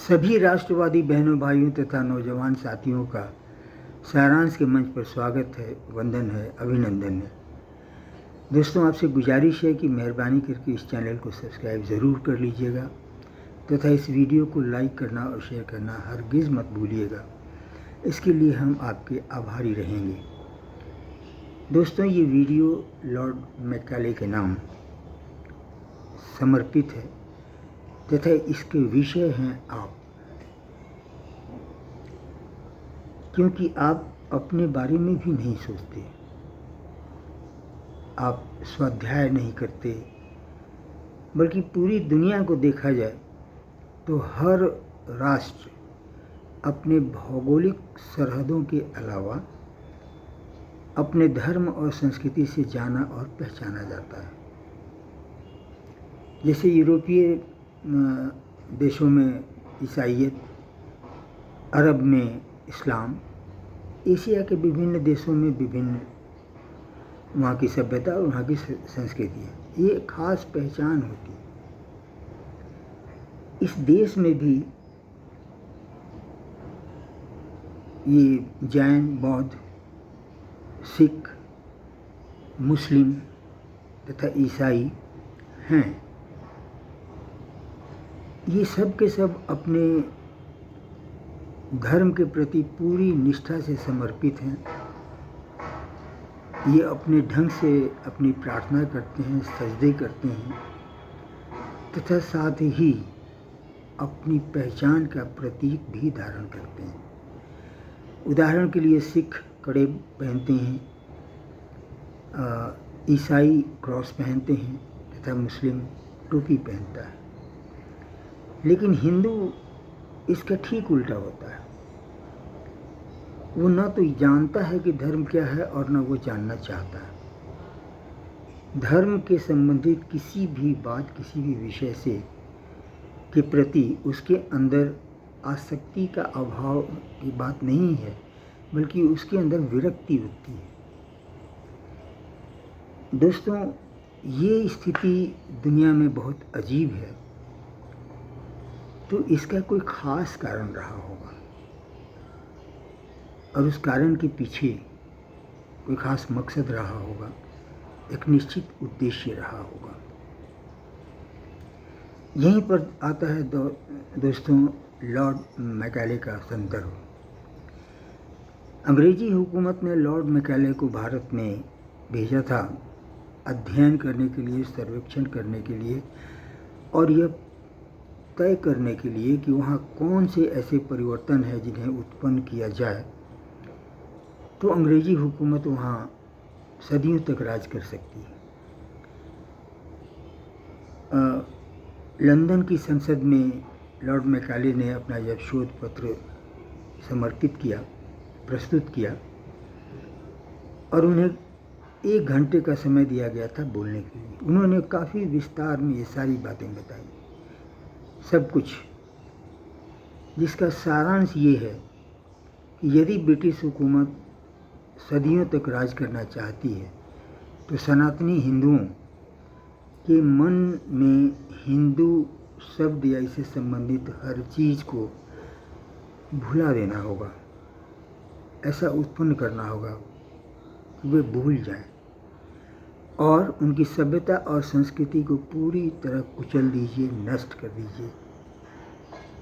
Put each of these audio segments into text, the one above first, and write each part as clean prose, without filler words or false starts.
सभी राष्ट्रवादी बहनों भाइयों तथा नौजवान साथियों का सारांश के मंच पर स्वागत है, वंदन है, अभिनंदन है। दोस्तों, आपसे गुजारिश है कि मेहरबानी करके इस चैनल को सब्सक्राइब ज़रूर कर लीजिएगा तथा इस वीडियो को लाइक करना और शेयर करना हरगिज़ मत भूलिएगा। इसके लिए हम आपके आभारी रहेंगे। दोस्तों, ये वीडियो लॉर्ड मैकाले के नाम समर्पित है तथा इसके विषय हैं आप, क्योंकि आप अपने बारे में भी नहीं सोचते, आप स्वाध्याय नहीं करते, बल्कि पूरी दुनिया को देखा जाए तो हर राष्ट्र अपने भौगोलिक सरहदों के अलावा अपने धर्म और संस्कृति से जाना और पहचाना जाता है। जैसे यूरोपीय देशों में ईसाईयत, अरब में इस्लाम, एशिया के विभिन्न देशों में विभिन्न वहाँ की सभ्यता और वहाँ की संस्कृति है। ये खास पहचान होती है। इस देश में भी ये जैन, बौद्ध, सिख, मुस्लिम तथा ईसाई हैं। ये सब के सब अपने धर्म के प्रति पूरी निष्ठा से समर्पित हैं। ये अपने ढंग से अपनी प्रार्थना करते हैं, सजदे करते हैं तथा साथ ही अपनी पहचान का प्रतीक भी धारण करते हैं। उदाहरण के लिए सिख कड़े पहनते हैं, ईसाई क्रॉस पहनते हैं तथा मुस्लिम टोपी पहनता है। लेकिन हिंदू इसका ठीक उल्टा होता है। वो न तो जानता है कि धर्म क्या है और न वो जानना चाहता है। धर्म के संबंधित किसी भी बात, किसी भी विषय से के प्रति उसके अंदर आसक्ति का अभाव की बात नहीं है, बल्कि उसके अंदर विरक्ति होती है। दोस्तों, ये स्थिति दुनिया में बहुत अजीब है, तो इसका कोई ख़ास कारण रहा होगा और उस कारण के पीछे कोई ख़ास मकसद रहा होगा, एक निश्चित उद्देश्य रहा होगा। यहीं पर आता है दोस्तों लॉर्ड मैकाले का संदर्भ। अंग्रेजी हुकूमत ने लॉर्ड मैकाले को भारत में भेजा था अध्ययन करने के लिए, सर्वेक्षण करने के लिए और यह तय करने के लिए कि वहाँ कौन से ऐसे परिवर्तन हैं जिन्हें उत्पन्न किया जाए तो अंग्रेजी हुकूमत वहाँ सदियों तक राज कर सकती है। लंदन की संसद में लॉर्ड मैकाले ने अपना जब शोध पत्र समर्पित किया, प्रस्तुत किया और उन्हें 1 घंटे का समय दिया गया था बोलने के लिए। उन्होंने काफ़ी विस्तार में ये सारी बातें बताई, सब कुछ, जिसका सारांश ये है कि यदि ब्रिटिश हुकूमत सदियों तक राज करना चाहती है तो सनातनी हिंदुओं के मन में हिंदू शब्द या इससे संबंधित हर चीज़ को भुला देना होगा, ऐसा उत्पन्न करना होगा कि वे भूल जाएं और उनकी सभ्यता और संस्कृति को पूरी तरह कुचल दीजिए, नष्ट कर दीजिए,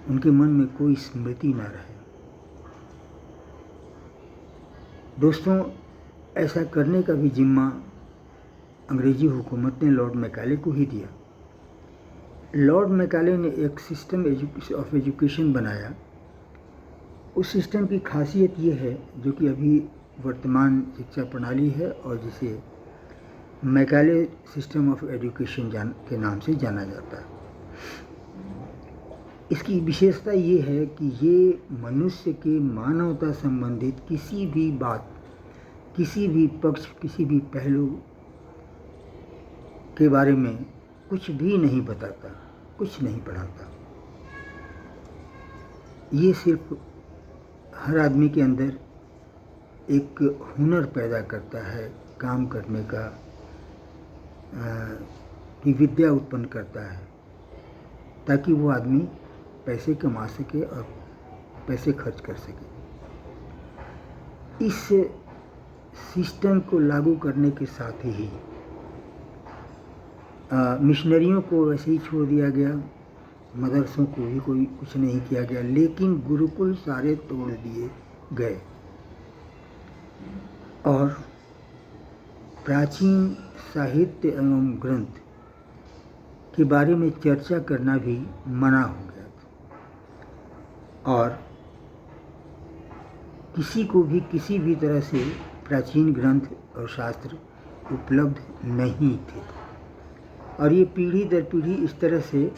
उनके मन में कोई स्मृति ना रहे। दोस्तों, ऐसा करने का भी जिम्मा अंग्रेजी हुकूमत ने लॉर्ड मैकाले को ही दिया। लॉर्ड मैकाले ने एक सिस्टम ऑफ एजुकेशन बनाया। उस सिस्टम की खासियत ये है, जो कि अभी वर्तमान शिक्षा प्रणाली है और जिसे मैकाले सिस्टम ऑफ एजुकेशन के नाम से जाना जाता है। इसकी विशेषता ये है कि ये मनुष्य के मानवता संबंधित किसी भी बात, किसी भी पक्ष, किसी भी पहलू के बारे में कुछ भी नहीं बताता, कुछ नहीं पढ़ाता। ये सिर्फ हर आदमी के अंदर एक हुनर पैदा करता है, काम करने का, की विद्या उत्पन्न करता है, ताकि वो आदमी पैसे कमा सके और पैसे खर्च कर सके। इस सिस्टम को लागू करने के साथ ही मिशनरियों को वैसे ही छोड़ दिया गया, मदरसों को भी कोई कुछ नहीं किया गया, लेकिन गुरुकुल सारे तोड़ दिए गए और प्राचीन साहित्य एवं ग्रंथ के बारे में चर्चा करना भी मना हो गया था और किसी को भी किसी भी तरह से प्राचीन ग्रंथ और शास्त्र उपलब्ध नहीं थे और ये पीढ़ी दर पीढ़ी इस तरह से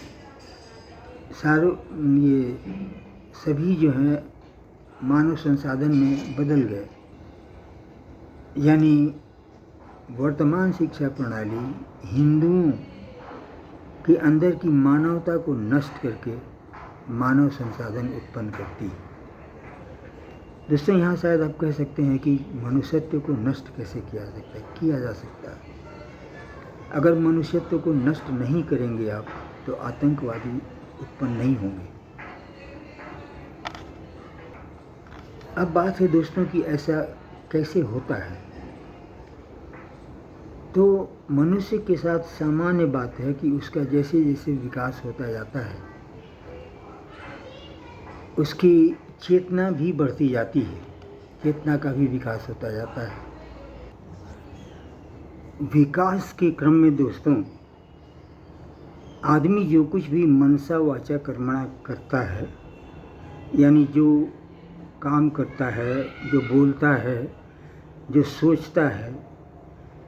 ये सभी जो हैं मानव संसाधन में बदल गए। यानी वर्तमान शिक्षा प्रणाली हिंदुओं के अंदर की मानवता को नष्ट करके मानव संसाधन उत्पन्न करती है। दोस्तों, यहाँ शायद आप कह सकते हैं कि मनुष्यत्व को नष्ट कैसे किया सकता है? किया जा सकता है। अगर मनुष्यत्व को नष्ट नहीं करेंगे आप तो आतंकवादी उत्पन्न नहीं होंगे। अब बात है दोस्तों कि ऐसा कैसे होता है। तो मनुष्य के साथ सामान्य बात है कि उसका जैसे जैसे विकास होता जाता है उसकी चेतना भी बढ़ती जाती है, चेतना का भी विकास होता जाता है। विकास के क्रम में दोस्तों आदमी जो कुछ भी मनसा वाचा कर्मणा करता है, यानी जो काम करता है, जो बोलता है, जो सोचता है,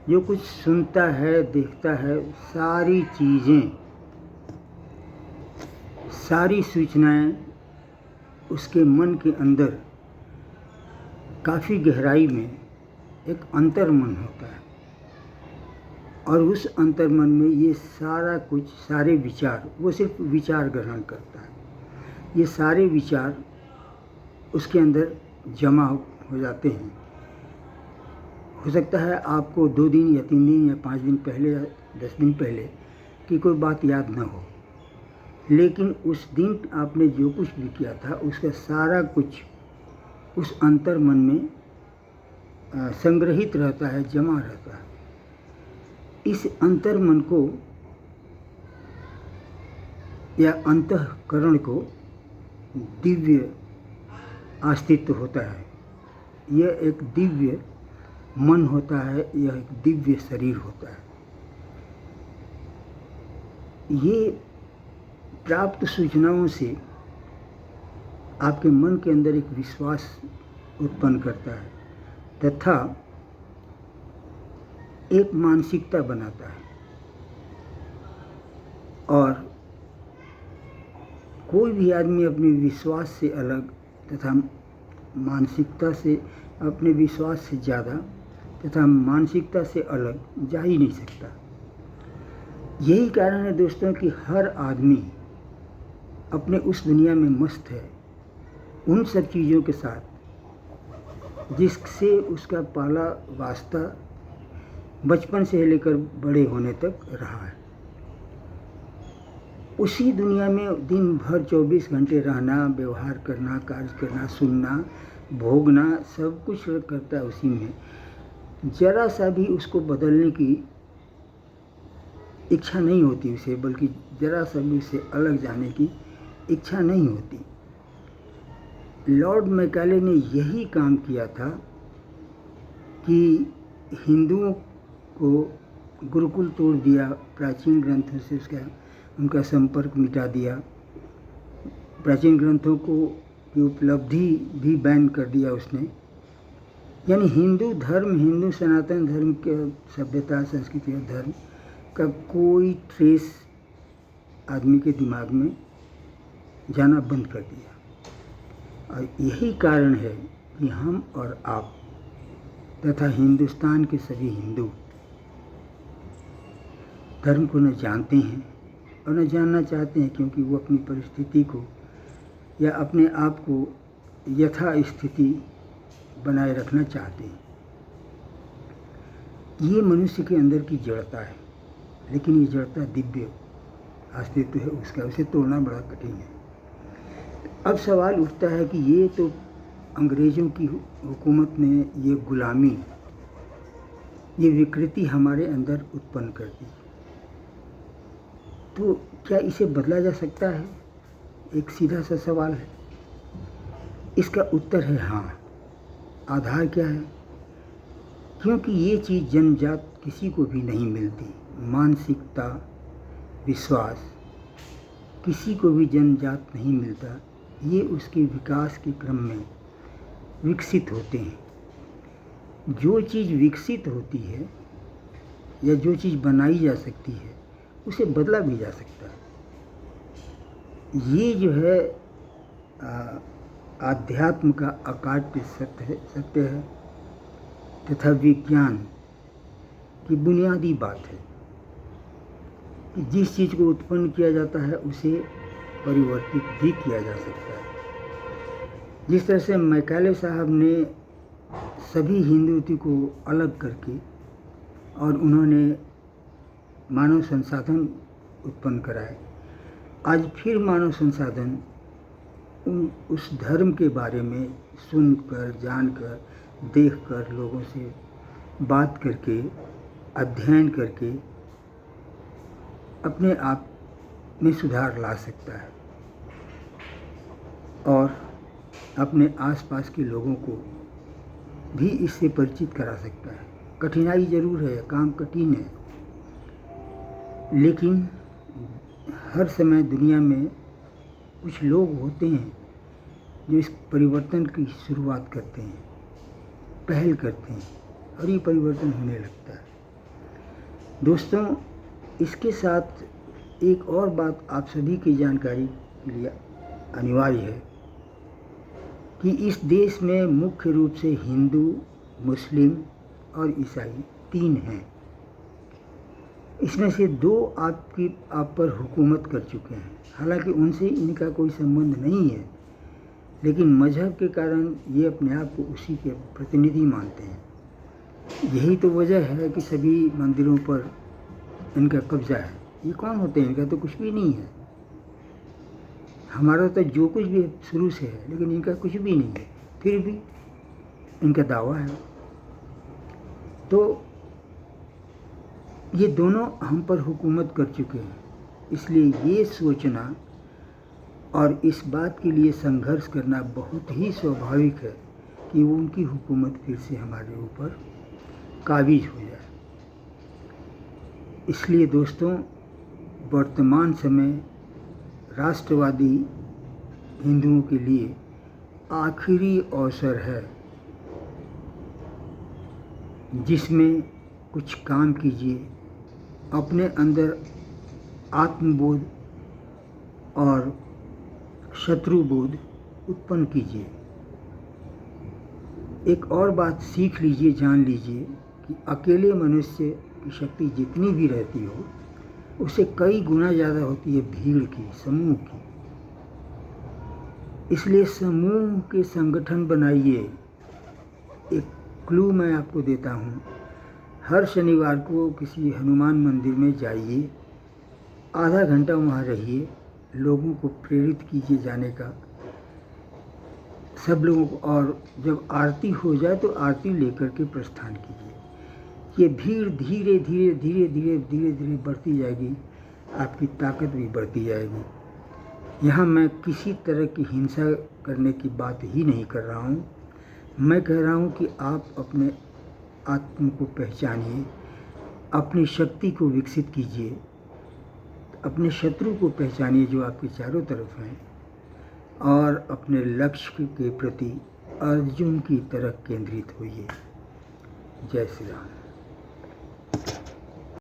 जो कुछ सुनता है, देखता है, सारी चीज़ें, सारी सूचनाएं उसके मन के अंदर काफ़ी गहराई में एक अंतर्मन होता है और उस अंतर्मन में ये सारा कुछ, सारे विचार, वो सिर्फ विचार ग्रहण करता है, ये सारे विचार उसके अंदर जमा हो जाते हैं। हो सकता है आपको 2 दिन या 3 दिन या 5 दिन पहले या 10 दिन पहले की कोई बात याद न हो, लेकिन उस दिन आपने जो कुछ भी किया था उसका सारा कुछ उस अंतर्मन में संग्रहित रहता है, जमा रहता है। इस अंतर्मन को या अंतःकरण को दिव्य अस्तित्व होता है, यह एक दिव्य मन होता है, यह एक दिव्य शरीर होता है। ये प्राप्त सूचनाओं से आपके मन के अंदर एक विश्वास उत्पन्न करता है तथा एक मानसिकता बनाता है और कोई भी आदमी अपने विश्वास से अलग तथा मानसिकता से, अपने विश्वास से ज़्यादा तथा मानसिकता से अलग जा ही नहीं सकता। यही कारण है दोस्तों कि हर आदमी अपने उस दुनिया में मस्त है उन सब चीज़ों के साथ जिससे उसका पहला वास्ता बचपन से लेकर बड़े होने तक रहा है। उसी दुनिया में दिन भर 24 घंटे रहना, व्यवहार करना, कार्य करना, सुनना, भोगना, सब कुछ करता है उसी में। जरा सा भी उसको बदलने की इच्छा नहीं होती उसे, बल्कि जरा सा भी उससे अलग जाने की इच्छा नहीं होती। लॉर्ड मैकाले ने यही काम किया था कि हिंदुओं को गुरुकुल तोड़ दिया, प्राचीन ग्रंथों से उनका संपर्क मिटा दिया, प्राचीन ग्रंथों को की उपलब्धि भी बैन कर दिया उसने। यानी हिंदू धर्म, हिंदू सनातन धर्म के सभ्यता, संस्कृति और धर्म का कोई ट्रेस आदमी के दिमाग में जाना बंद कर दिया। और यही कारण है कि हम और आप तथा हिंदुस्तान के सभी हिंदू धर्म को न जानते हैं और न जानना चाहते हैं, क्योंकि वो अपनी परिस्थिति को या अपने आप को यथा स्थिति बनाए रखना चाहते हैं। ये मनुष्य के अंदर की जड़ता है, लेकिन ये जड़ता दिव्य अस्तित्व है उसका, उसे तोड़ना बड़ा कठिन है। अब सवाल उठता है कि ये तो अंग्रेज़ों की हुकूमत ने ये गुलामी, ये विकृति हमारे अंदर उत्पन्न कर दी, तो क्या इसे बदला जा सकता है? एक सीधा सा सवाल है। इसका उत्तर है हाँ। आधार क्या है? क्योंकि ये चीज़ जन्मजात किसी को भी नहीं मिलती। मानसिकता, विश्वास किसी को भी जन्मजात नहीं मिलता। ये उसके विकास के क्रम में विकसित होते हैं। जो चीज़ विकसित होती है या जो चीज़ बनाई जा सकती है उसे बदला भी जा सकता है। ये जो है आध्यात्म का अकाट्य सत्य है तथा विज्ञान की बुनियादी बात है कि जिस चीज़ को उत्पन्न किया जाता है उसे परिवर्तित भी किया जा सकता है। जिस तरह से मैकाले साहब ने सभी हिंदुत्व को अलग करके और उन्होंने मानव संसाधन उत्पन्न कराए, आज फिर मानव संसाधन उस धर्म के बारे में सुनकर, जानकर, देखकर, लोगों से बात करके, अध्ययन करके अपने आप में सुधार ला सकता है और अपने आसपास के लोगों को भी इससे परिचित करा सकता है। कठिनाई ज़रूर है, काम कठिन है, लेकिन हर समय दुनिया में कुछ लोग होते हैं जो इस परिवर्तन की शुरुआत करते हैं, पहल करते हैं और ये परिवर्तन होने लगता है। दोस्तों, इसके साथ एक और बात आप सभी की जानकारी के लिए अनिवार्य है कि इस देश में मुख्य रूप से हिंदू, मुस्लिम और ईसाई 3 हैं। इसमें से 2 आप पर हुकूमत कर चुके हैं। हालांकि उनसे इनका कोई संबंध नहीं है, लेकिन मजहब के कारण ये अपने आप को उसी के प्रतिनिधि मानते हैं। यही तो वजह है कि सभी मंदिरों पर इनका कब्जा है। ये कौन होते हैं? इनका तो कुछ भी नहीं है। हमारा तो जो कुछ भी शुरू से है, लेकिन इनका कुछ भी नहीं है, फिर भी इनका दावा है। तो ये दोनों हम पर हुकूमत कर चुके हैं, इसलिए ये सोचना और इस बात के लिए संघर्ष करना बहुत ही स्वाभाविक है कि उनकी हुकूमत फिर से हमारे ऊपर काबिज हो जाए। इसलिए दोस्तों, वर्तमान समय राष्ट्रवादी हिंदुओं के लिए आखिरी अवसर है जिसमें कुछ काम कीजिए, अपने अंदर आत्मबोध और शत्रुबोध उत्पन्न कीजिए। एक और बात सीख लीजिए, जान लीजिए कि अकेले मनुष्य की शक्ति जितनी भी रहती हो, उससे कई गुना ज़्यादा होती है भीड़ की, समूह की। इसलिए समूह के संगठन बनाइए। एक क्लू मैं आपको देता हूँ, हर शनिवार को किसी हनुमान मंदिर में जाइए, आधा घंटा वहाँ रहिए, लोगों को प्रेरित कीजिए जाने का, सब लोगों को। और जब आरती हो जाए तो आरती लेकर के प्रस्थान कीजिए। ये भीड़ धीरे धीरे धीरे धीरे धीरे धीरे बढ़ती जाएगी, आपकी ताकत भी बढ़ती जाएगी। यहाँ मैं किसी तरह की हिंसा करने की बात ही नहीं कर रहा हूँ। मैं कह रहा हूँ कि आप अपने आत्म को पहचानिए, अपनी शक्ति को विकसित कीजिए, अपने शत्रु को पहचानिए जो आपके चारों तरफ हैं, और अपने लक्ष्य के प्रति अर्जुन की तरह केंद्रित होइए। जय श्री राम।